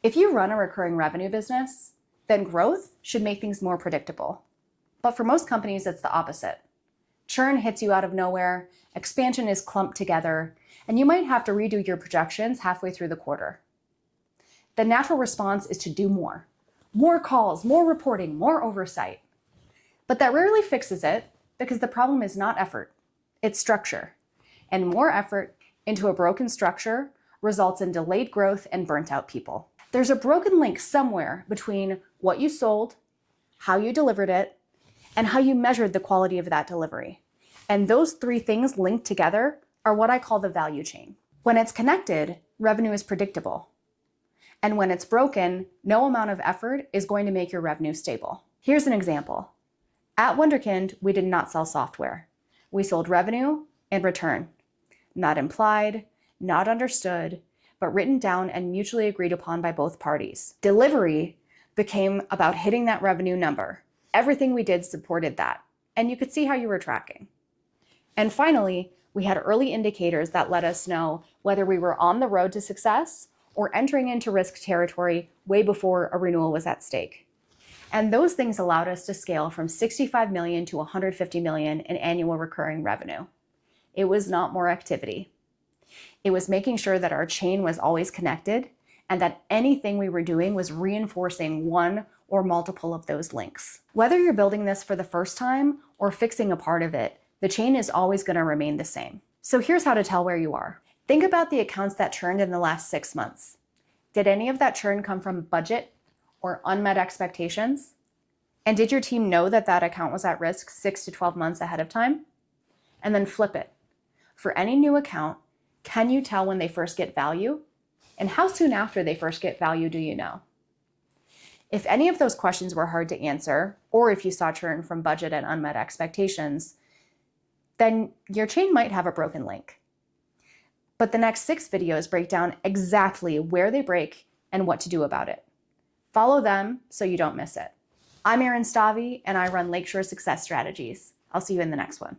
If you run a recurring revenue business, then growth should make things more predictable. But for most companies, it's the opposite. Churn hits you out of nowhere, expansion is clumped together, and you might have to redo your projections halfway through the quarter. The natural response is to do more. More calls, more reporting, more oversight. But that rarely fixes it because the problem is not effort, it's structure. And more effort into a broken structure results in delayed growth and burnt out people. There's a broken link somewhere between what you sold, how you delivered it, and how you measured the quality of that delivery. And those three things linked together are what I call the value chain. When it's connected, revenue is predictable. And when it's broken, no amount of effort is going to make your revenue stable. Here's an example. At Wunderkind, we did not sell software. We sold revenue and return. Not implied, not understood, but written down and mutually agreed upon by both parties. Delivery became about hitting that revenue number. Everything we did supported that, and you could see how you were tracking. And finally, we had early indicators that let us know whether we were on the road to success or entering into risk territory way before a renewal was at stake. And those things allowed us to scale from 65 million to 150 million in annual recurring revenue. It was not more activity. It was making sure that our chain was always connected and that anything we were doing was reinforcing one or multiple of those links. Whether you're building this for the first time or fixing a part of it, the chain is always going to remain the same. So here's how to tell where you are. Think about the accounts that churned in the last 6 months. Did any of that churn come from budget or unmet expectations? And did your team know that that account was at risk 6 to 12 months ahead of time? And then flip it. For any new account, can you tell when they first get value? And how soon after they first get value do you know? If any of those questions were hard to answer, or if you saw churn from budget and unmet expectations, then your chain might have a broken link. But the next 6 videos break down exactly where they break and what to do about it. Follow them so you don't miss it. I'm Erin Stavi, and I run Lakeshore Success Strategies. I'll see you in the next one.